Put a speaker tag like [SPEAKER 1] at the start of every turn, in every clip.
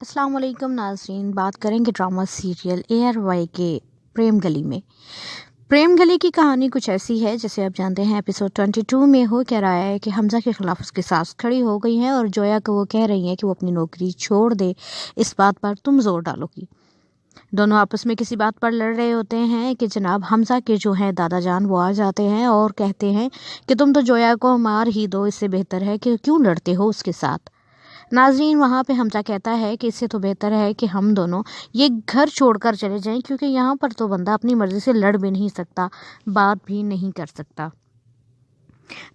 [SPEAKER 1] अस्सलाम वालेकुम नाज़रीन, बात करेंगे ड्रामा सीरियल ARY के प्रेम गली में। प्रेम गली की कहानी कुछ ऐसी है, जैसे आप जानते हैं एपिसोड 22 में हो क्या रहा है कि हमज़ा के ख़िलाफ़ उसकी सास खड़ी हो गई हैं और जोया को वो कह रही हैं कि वो अपनी नौकरी छोड़ दे, इस बात पर तुम ज़ोर डालोगी। दोनों आपस में किसी बात पर लड़ रहे होते हैं कि जनाब हमज़ा के जो हैं दादा जान वो आ जाते हैं और कहते हैं कि तुम तो जोया को मार ही दो, इससे बेहतर है कि क्यों लड़ते हो उसके साथ। नाज़रीन, वहाँ पे हमज़ा कहता है कि इससे तो बेहतर है कि हम दोनों ये घर छोड़कर चले जाएं, क्योंकि यहाँ पर तो बंदा अपनी मर्ज़ी से लड़ भी नहीं सकता, बात भी नहीं कर सकता।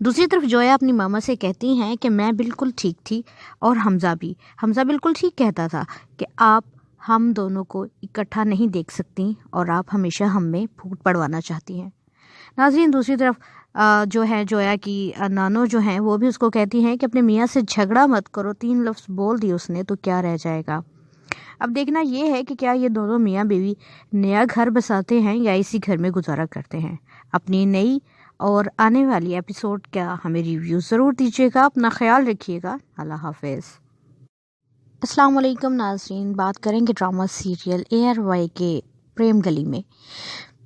[SPEAKER 1] दूसरी तरफ जोया अपनी मामा से कहती हैं कि मैं बिल्कुल ठीक थी और हमज़ा बिल्कुल ठीक कहता था कि आप हम दोनों को इकट्ठा नहीं देख सकती और आप हमेशा हम में फूट पड़वाना चाहती हैं। नाज़रीन, दूसरी तरफ जो है जोया की नानो जो हैं वो भी उसको कहती हैं कि अपने मियाँ से झगड़ा मत करो, 3 लफ्ज़ बोल दिए उसने तो क्या रह जाएगा। अब देखना ये है कि क्या ये दोनों मियाँ बीवी नया घर बसाते हैं या इसी घर में गुजारा करते हैं। अपनी नई और आने वाली एपिसोड का हमें रिव्यू ज़रूर दीजिएगा। अपना ख्याल रखिएगा। अल्लाह हाफ़िज़। अस्सलाम वालेकुम नाज़रीन, बात करेंगे ड्रामा सीरियल ARY के प्रेम गली में।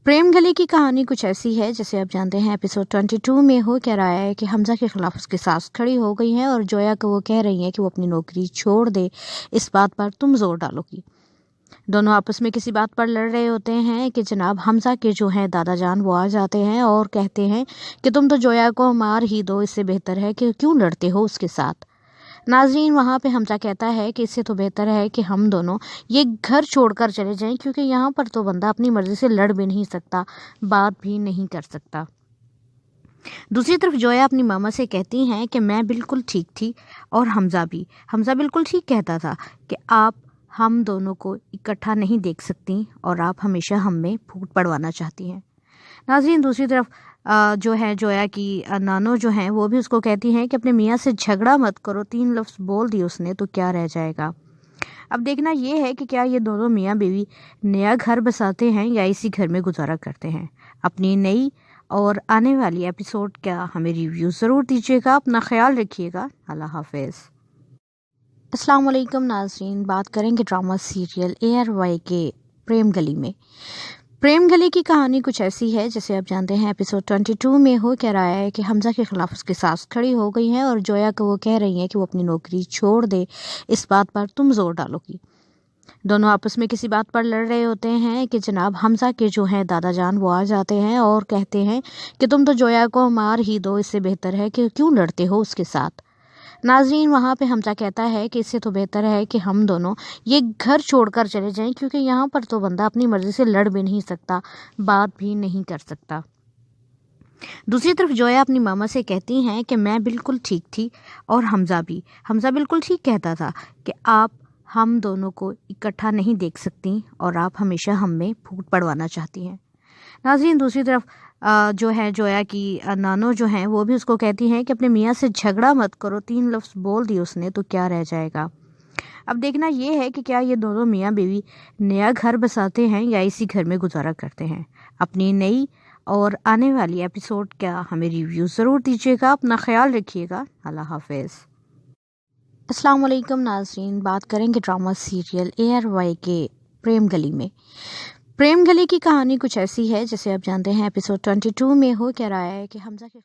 [SPEAKER 1] प्रेम गली की कहानी कुछ ऐसी है, जैसे आप जानते हैं एपिसोड 22 में हो क्या रहा है कि हमज़ा के ख़िलाफ़ उसकी सास खड़ी हो गई हैं और जोया को वो कह रही हैं कि वो अपनी नौकरी छोड़ दे, इस बात पर तुम ज़ोर डालोगी। दोनों आपस में किसी बात पर लड़ रहे होते हैं कि जनाब हमज़ा के जो हैं दादा जान वो आ जाते हैं और कहते हैं कि तुम तो जोया को मार ही दो, इससे बेहतर है कि क्यों लड़ते हो उसके साथ। नाज़रीन, वहाँ पे हमज़ा कहता है कि इससे तो बेहतर है कि हम दोनों ये घर छोड़कर चले जाएं, क्योंकि यहाँ पर तो बंदा अपनी मर्ज़ी से लड़ भी नहीं सकता, बात भी नहीं कर सकता। दूसरी तरफ जोया अपनी मामा से कहती हैं कि मैं बिल्कुल ठीक थी और हमज़ा बिल्कुल ठीक कहता था कि आप हम दोनों को इकट्ठा नहीं देख सकती और आप हमेशा हम में फूट पड़वाना चाहती हैं। नाज़रीन, दूसरी तरफ जो है जोया की नानो जो हैं वो भी उसको कहती हैं कि अपने मियाँ से झगड़ा मत करो, 3 लफ्ज़ बोल दिए उसने तो क्या रह जाएगा। अब देखना ये है कि क्या ये दोनों मियाँ बीवी नया घर बसाते हैं या इसी घर में गुजारा करते हैं। अपनी नई और आने वाली एपिसोड का हमें रिव्यू ज़रूर दीजिएगा। अपना ख्याल रखिएगा। अल्लाह हाफ़िज़। अस्सलाम वालेकुम नाज़रीन, बात करेंगे ड्रामा सीरियल ARY के प्रेम गली में। प्रेम गली की कहानी कुछ ऐसी है, जैसे आप जानते हैं एपिसोड 22 में हो क्या रहा है कि हमज़ा के ख़िलाफ़ उसकी सास खड़ी हो गई हैं और जोया को वो कह रही हैं कि वो अपनी नौकरी छोड़ दे, इस बात पर तुम ज़ोर डालोगी। दोनों आपस में किसी बात पर लड़ रहे होते हैं कि जनाब हमज़ा के जो हैं दादा जान वो आ जाते हैं और कहते हैं कि तुम तो जोया को मार ही दो, इससे बेहतर है कि क्यों लड़ते हो उसके साथ। नाज़रीन, वहाँ पे हमज़ा कहता है कि इससे तो बेहतर है कि हम दोनों ये घर छोड़कर चले जाएं, क्योंकि यहाँ पर तो बंदा अपनी मर्ज़ी से लड़ भी नहीं सकता, बात भी नहीं कर सकता। दूसरी तरफ जोया अपनी मामा से कहती हैं कि मैं बिल्कुल ठीक थी और हमज़ा बिल्कुल ठीक कहता था कि आप हम दोनों को इकट्ठा नहीं देख सकती और आप हमेशा हम में फूट पड़वाना चाहती हैं। नाज़रीन, दूसरी तरफ जो है जोया की नानो जो हैं वो भी उसको कहती हैं कि अपने मियाँ से झगड़ा मत करो, 3 लफ्ज़ बोल दिए उसने तो क्या रह जाएगा। अब देखना ये है कि क्या ये दोनों मियाँ बीवी नया घर बसाते हैं या इसी घर में गुजारा करते हैं। अपनी नई और आने वाली एपिसोड का हमें रिव्यू ज़रूर दीजिएगा। अपना ख्याल रखिएगा। अल्लाह हाफ़िज़। अस्सलाम वालेकुम नाज़रीन, बात करेंगे ड्रामा सीरियल ARY के प्रेम गली में। प्रेम गली की कहानी कुछ ऐसी है, जैसे आप जानते हैं एपिसोड 22 में हो क्या रहा है कि हमज़ा के